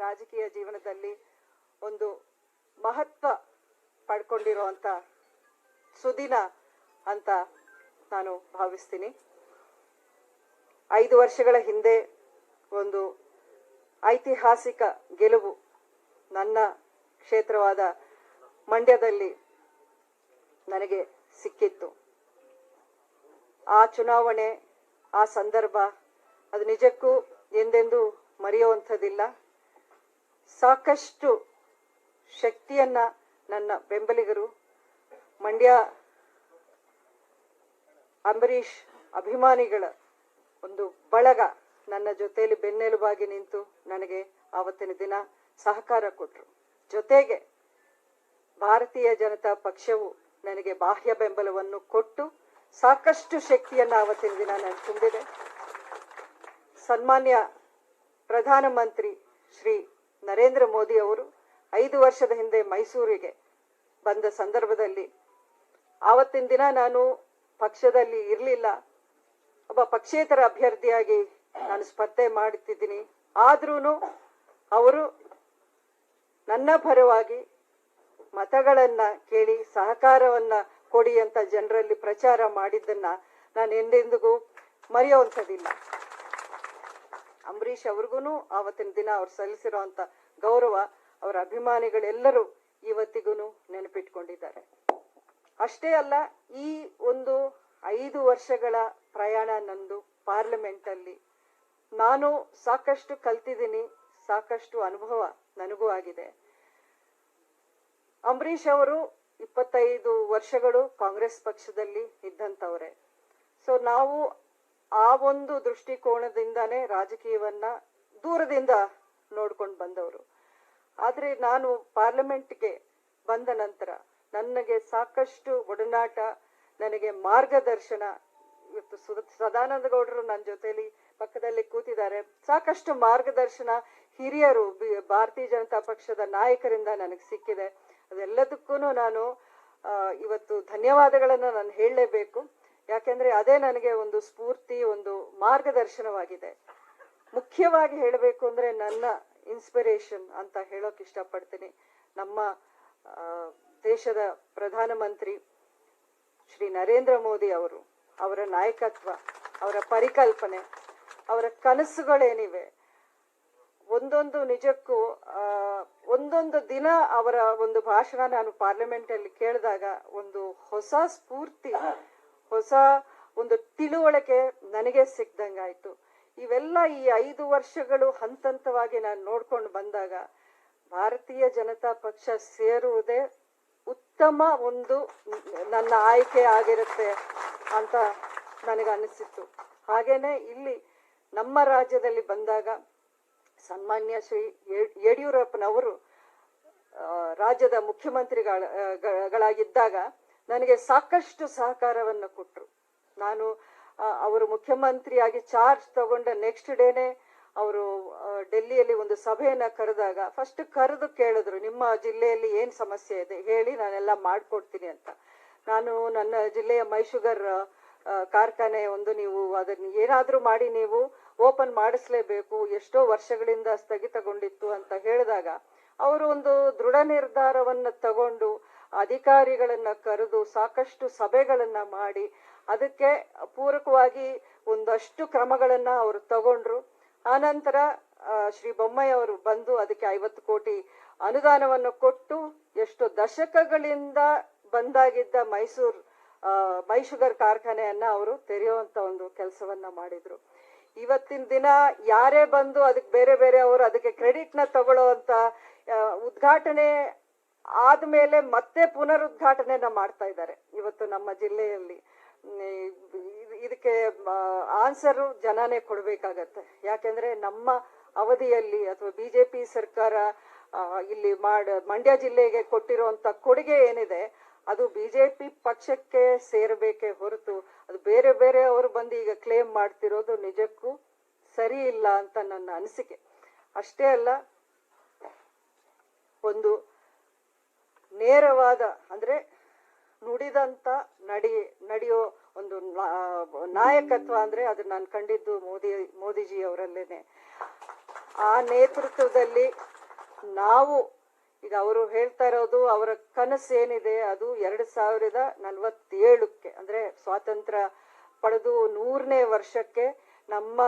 ರಾಜಕೀಯ ಜೀವನದಲ್ಲಿ ಒಂದು ಮಹತ್ವ ಪಡ್ಕೊಂಡಿರುವಂಥ ಸುದಿನ ಅಂತ ನಾನು ಭಾವಿಸ್ತೀನಿ. 5 ವರ್ಷಗಳ ಹಿಂದೆ ಒಂದು ಐತಿಹಾಸಿಕ ಗೆಲುವು ನನ್ನ ಕ್ಷೇತ್ರವಾದ ಮಂಡ್ಯದಲ್ಲಿ ನನಗೆ ಸಿಕ್ಕಿತ್ತು. ಆ ಚುನಾವಣೆ, ಆ ಸಂದರ್ಭ ಅದು ನಿಜಕ್ಕೂ ಎಂದೆಂದೂ ಮರೆಯುವಂಥದ್ದಿಲ್ಲ. ಸಾಕಷ್ಟು ಶಕ್ತಿಯನ್ನ ನನ್ನ ಬೆಂಬಲಿಗರು, ಮಂಡ್ಯ ಅಂಬರೀಷ್ ಅಭಿಮಾನಿಗಳ ಒಂದು ಬಳಗ ನನ್ನ ಜೊತೆಯಲ್ಲಿ ಬೆನ್ನೆಲುಬಾಗಿ ನಿಂತು ನನಗೆ ಆವತ್ತಿನ ದಿನ ಸಹಕಾರ ಕೊಟ್ಟರು. ಜೊತೆಗೆ ಭಾರತೀಯ ಜನತಾ ಪಕ್ಷವು ನನಗೆ ಬಾಹ್ಯ ಬೆಂಬಲವನ್ನು ಕೊಟ್ಟು ಸಾಕಷ್ಟು ಶಕ್ತಿಯನ್ನು ಆವತ್ತಿನ ದಿನ ನಾನು ತುಂಬಿದೆ. ಸನ್ಮಾನ್ಯ ಪ್ರಧಾನಮಂತ್ರಿ ಶ್ರೀ ನರೇಂದ್ರ ಮೋದಿ ಅವರು 5 ವರ್ಷದ ಹಿಂದೆ ಮೈಸೂರಿಗೆ ಬಂದ ಸಂದರ್ಭದಲ್ಲಿ ಆವತ್ತಿನ ದಿನ ನಾನು ಪಕ್ಷದಲ್ಲಿ ಇರಲಿಲ್ಲ, ಒಬ್ಬ ಪಕ್ಷೇತರ ಅಭ್ಯರ್ಥಿಯಾಗಿ ನಾನು ಸ್ಪರ್ಧೆ ಮಾಡುತ್ತಿದ್ದೀನಿ. ಆದ್ರೂ ಅವರು ನನ್ನ ಪರವಾಗಿ ಮತಗಳನ್ನ ಕೇಳಿ ಸಹಕಾರವನ್ನ ಕೊಡಿ ಅಂತ ಜನರಲ್ಲಿ ಪ್ರಚಾರ ಮಾಡಿದ್ದನ್ನ ನಾನು ಎಂದೆಂದಿಗೂ ಮರೆಯುವಂಥದ್ದಿಲ್ಲ. ಅಂಬರೀಷ್ ಅವ್ರಿಗೂ ಆವತ್ತಿನ ದಿನ ಅವ್ರು ಸಲ್ಲಿಸಿರುವಂತ ಗೌರವ ಅವರ ಅಭಿಮಾನಿಗಳೆಲ್ಲರೂ ಇವತ್ತಿಗೂ ನೆನಪಿಟ್ಕೊಂಡಿದ್ದಾರೆ. ಅಷ್ಟೇ ಅಲ್ಲ, ಈ ಒಂದು 5 ವರ್ಷಗಳ ಪ್ರಯಾಣ ನಂದು ಪಾರ್ಲಿಮೆಂಟ್ ಅಲ್ಲಿ ನಾನು ಸಾಕಷ್ಟು ಕಲ್ತಿದ್ದೀನಿ, ಸಾಕಷ್ಟು ಅನುಭವ ನನಗೂ ಆಗಿದೆ. ಅಂಬರೀಷ್ ಅವರು 25 ವರ್ಷಗಳು ಕಾಂಗ್ರೆಸ್ ಪಕ್ಷದಲ್ಲಿ ಇದ್ದಂಥವ್ರೆ. ಸೊ ನಾವು ಆ ಒಂದು ದೃಷ್ಟಿಕೋನದಿಂದಾನೇ ರಾಜಕೀಯವನ್ನ ದೂರದಿಂದ ನೋಡ್ಕೊಂಡು ಬಂದವರು. ಆದ್ರೆ ನಾನು ಪಾರ್ಲಿಮೆಂಟ್ಗೆ ಬಂದ ನಂತರ ನನಗೆ ಸಾಕಷ್ಟು ಒಡನಾಟ, ನನಗೆ ಮಾರ್ಗದರ್ಶನ, ಇವತ್ತು ಸದಾನಂದ ಗೌಡರು ನನ್ನ ಜೊತೆಲಿ ಪಕ್ಕದಲ್ಲಿ ಕೂತಿದ್ದಾರೆ, ಸಾಕಷ್ಟು ಮಾರ್ಗದರ್ಶನ ಹಿರಿಯರು ಭಾರತೀಯ ಜನತಾ ಪಕ್ಷದ ನಾಯಕರಿಂದ ನನಗೆ ಸಿಕ್ಕಿದೆ. ಅದೆಲ್ಲದಕ್ಕೂ ನಾನು ಇವತ್ತು ಧನ್ಯವಾದಗಳನ್ನು ನಾನು ಹೇಳಲೇಬೇಕು. ಯಾಕೆಂದ್ರೆ ಅದೇ ನನಗೆ ಒಂದು ಸ್ಫೂರ್ತಿ, ಒಂದು ಮಾರ್ಗದರ್ಶನವಾಗಿದೆ. ಮುಖ್ಯವಾಗಿ ಹೇಳಬೇಕು ಅಂದ್ರೆ ನನ್ನ ಇನ್ಸ್ಪಿರೇಷನ್ ಅಂತ ಹೇಳೋಕೆ ಇಷ್ಟಪಡ್ತೀನಿ. ನಮ್ಮ ದೇಶದ ಪ್ರಧಾನಮಂತ್ರಿ ಶ್ರೀ ನರೇಂದ್ರ ಮೋದಿ ಅವರು, ಅವರ ನಾಯಕತ್ವ, ಅವರ ಪರಿಕಲ್ಪನೆ, ಅವರ ಕನಸುಗಳೇನಿವೆ, ಒಂದೊಂದು ನಿಜಕ್ಕೂ ಒಂದೊಂದು ದಿನ ಅವರ ಒಂದು ಭಾಷಣ ನಾನು ಪಾರ್ಲಿಮೆಂಟ್ ಅಲ್ಲಿ ಕೇಳಿದಾಗ ಒಂದು ಹೊಸ ಸ್ಫೂರ್ತಿ, ಹೊಸ ಒಂದು ತಿಳುವಳಿಕೆ ನನಗೆ ಸಿಕ್ದಂಗಾಯ್ತು. ಇವೆಲ್ಲ ಈ 5 ವರ್ಷಗಳು ಹಂತವಾಗಿ ನಾನು ನೋಡ್ಕೊಂಡು ಬಂದಾಗ ಭಾರತೀಯ ಜನತಾ ಪಕ್ಷ ಸೇರುವುದೇ ಉತ್ತಮ ಒಂದು ನನ್ನ ಆಯ್ಕೆ ಆಗಿರುತ್ತೆ ಅಂತ ನನಗೆ ಅನಿಸಿತ್ತು. ಹಾಗೇನೆ ಇಲ್ಲಿ ನಮ್ಮ ರಾಜ್ಯದಲ್ಲಿ ಬಂದಾಗ ಸನ್ಮಾನ್ಯ ಶ್ರೀ ಯಡಿಯೂರಪ್ಪನವರು ರಾಜ್ಯದ ಮುಖ್ಯಮಂತ್ರಿಗಳಾಗಿದ್ದಾಗ ನನಗೆ ಸಾಕಷ್ಟು ಸಹಕಾರವನ್ನು ಕೊಟ್ಟರು. ನಾನು ಅವರು ಮುಖ್ಯಮಂತ್ರಿಯಾಗಿ ಚಾರ್ಜ್ ತಗೊಂಡ ನೆಕ್ಸ್ಟ್ ಡೇನೆ ಅವರು ಡೆಲ್ಲಿಯಲ್ಲಿ ಒಂದು ಸಭೆಯನ್ನ ಕರೆದಾಗ ಫಸ್ಟ್ ಕರೆದು ಕೇಳಿದ್ರು, ನಿಮ್ಮ ಜಿಲ್ಲೆಯಲ್ಲಿ ಏನ್ ಸಮಸ್ಯೆ ಇದೆ ಹೇಳಿ, ನಾನೆಲ್ಲ ಮಾಡ್ಕೊಡ್ತೀನಿ ಅಂತ. ನಾನು ನನ್ನ ಜಿಲ್ಲೆಯ ಮೈಶುಗರ್ ಕಾರ್ಖಾನೆ ಒಂದು, ನೀವು ಅದನ್ನ ಏನಾದ್ರೂ ಮಾಡಿ ನೀವು ಓಪನ್ ಮಾಡಿಸ್ಲೇಬೇಕು, ಎಷ್ಟೋ ವರ್ಷಗಳಿಂದ ಸ್ಥಗಿತಗೊಂಡಿತ್ತು ಅಂತ ಹೇಳಿದಾಗ ಅವರು ಒಂದು ದೃಢ ನಿರ್ಧಾರವನ್ನ ತಗೊಂಡು ಅಧಿಕಾರಿಗಳನ್ನ ಕರೆದು ಸಾಕಷ್ಟು ಸಭೆಗಳನ್ನ ಮಾಡಿ ಅದಕ್ಕೆ ಪೂರಕವಾಗಿ ಒಂದಷ್ಟು ಕ್ರಮಗಳನ್ನ ಅವರು ತಗೊಂಡ್ರು. ಆನಂತರ ಶ್ರೀ ಬೊಮ್ಮಾಯಿ ಅವರು ಬಂದು ಅದಕ್ಕೆ 50 ಕೋಟಿ ಅನುದಾನವನ್ನು ಕೊಟ್ಟು ಎಷ್ಟು ದಶಕಗಳಿಂದ ಬಂದಾಗಿದ್ದ ಮೈಶುಗರ್ ಕಾರ್ಖಾನೆಯನ್ನ ಅವರು ತೆರೆಯುವಂತ ಒಂದು ಕೆಲಸವನ್ನ ಮಾಡಿದ್ರು. ಇವತ್ತಿನ ದಿನ ಯಾರೇ ಬಂದು ಅದಕ್ಕೆ ಬೇರೆ ಬೇರೆ ಅವರು ಅದಕ್ಕೆ ಕ್ರೆಡಿಟ್ ನ ತಗೊಳ್ಳೋಂತ ಉದ್ಘಾಟನೆ ಆದ್ಮೇಲೆ ಮತ್ತೆ ಪುನರುದ್ಘಾಟನೆಯನ್ನ ಮಾಡ್ತಾ ಇದ್ದಾರೆ ಇವತ್ತು ನಮ್ಮ ಜಿಲ್ಲೆಯಲ್ಲಿ. ಇದಕ್ಕೆ ಆನ್ಸರು ಜನನೇ ಕೊಡ್ಬೇಕಾಗತ್ತೆ. ಯಾಕೆಂದ್ರೆ ನಮ್ಮ ಅವಧಿಯಲ್ಲಿ ಅಥವಾ ಬಿಜೆಪಿ ಸರ್ಕಾರ ಇಲ್ಲಿ ಮಂಡ್ಯ ಜಿಲ್ಲೆಗೆ ಕೊಟ್ಟಿರುವಂತ ಕೊಡುಗೆ ಏನಿದೆ ಅದು ಬಿಜೆಪಿ ಪಕ್ಷಕ್ಕೆ ಸೇರಬೇಕೇ ಹೊರತು ಅದು ಬೇರೆ ಬೇರೆ ಅವರು ಬಂದು ಈಗ ಕ್ಲೇಮ್ ಮಾಡ್ತಿರೋದು ನಿಜಕ್ಕೂ ಸರಿ ಇಲ್ಲ ಅಂತ ನನ್ನ ಅನಿಸಿಕೆ. ಅಷ್ಟೇ ಅಲ್ಲ, ಒಂದು ನೇರವಾದ ಅಂದ್ರೆ ನುಡಿದಂತ ನಡೆಯೋ ಒಂದು ನಾಯಕತ್ವ ಅಂದ್ರೆ ಅದು ನಾನು ಕಂಡಿದ್ದು ಮೋದಿಜಿ ಅವರಲ್ಲೇನೆ. ಆ ನೇತೃತ್ವದಲ್ಲಿ ನಾವು ಈಗ ಅವರು ಹೇಳ್ತಾ ಇರೋದು ಅವರ ಕನಸು ಏನಿದೆ ಅದು 2047ಕ್ಕೆ ಅಂದ್ರೆ ಸ್ವಾತಂತ್ರ್ಯ ಪಡೆದು 100ನೇ ವರ್ಷಕ್ಕೆ ನಮ್ಮ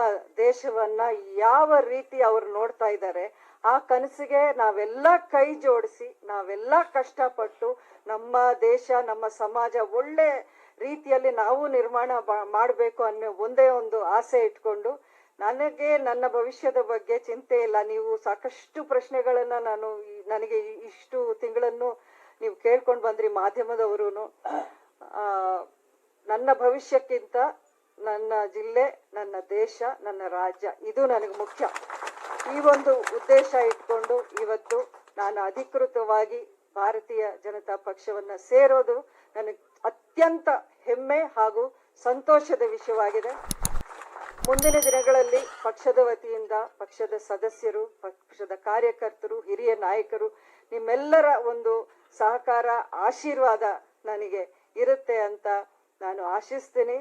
ದೇಶವನ್ನ ಯಾವ ರೀತಿ ಅವ್ರು ನೋಡ್ತಾ ಇದ್ದಾರೆ, ಆ ಕನಸಿಗೆ ನಾವೆಲ್ಲ ಕೈ ಜೋಡಿಸಿ ನಾವೆಲ್ಲ ಕಷ್ಟಪಟ್ಟು ನಮ್ಮ ದೇಶ ನಮ್ಮ ಸಮಾಜ ಒಳ್ಳೆ ರೀತಿಯಲ್ಲಿ ನಾವು ನಿರ್ಮಾಣ ಮಾಡಬೇಕು ಅನ್ನೋ ಒಂದೇ ಒಂದು ಆಸೆ ಇಟ್ಕೊಂಡು, ನನಗೆ ನನ್ನ ಭವಿಷ್ಯದ ಬಗ್ಗೆ ಚಿಂತೆ ಇಲ್ಲ. ನೀವು ಸಾಕಷ್ಟು ಪ್ರಶ್ನೆಗಳನ್ನ ನನಗೆ ಇಷ್ಟು ತಿಂಗಳನ್ನು ನೀವು ಕೇಳ್ಕೊಂಡು ಬಂದ್ರಿ ಮಾಧ್ಯಮದವರು. ನನ್ನ ಭವಿಷ್ಯಕ್ಕಿಂತ ನನ್ನ ಜಿಲ್ಲೆ, ನನ್ನ ದೇಶ, ನನ್ನ ರಾಜ್ಯ ಇದು ನನಗೆ ಮುಖ್ಯ. ಈ ಒಂದು ಉದ್ದೇಶ ಇಟ್ಕೊಂಡು ಇವತ್ತು ನಾನು ಅಧಿಕೃತವಾಗಿ ಭಾರತೀಯ ಜನತಾ ಪಕ್ಷವನ್ನ ಸೇರೋದು ನನಗೆ ಅತ್ಯಂತ ಹೆಮ್ಮೆ ಹಾಗೂ ಸಂತೋಷದ ವಿಷಯವಾಗಿದೆ. ಮುಂದಿನ ದಿನಗಳಲ್ಲಿ ಪಕ್ಷದ ವತಿಯಿಂದ ಪಕ್ಷದ ಸದಸ್ಯರು, ಪಕ್ಷದ ಕಾರ್ಯಕರ್ತರು, ಹಿರಿಯ ನಾಯಕರು ನಿಮ್ಮೆಲ್ಲರ ಒಂದು ಸಹಕಾರ, ಆಶೀರ್ವಾದ ನನಗೆ ಇರುತ್ತೆ ಅಂತ ನಾನು ಆಶಿಸ್ತೀನಿ.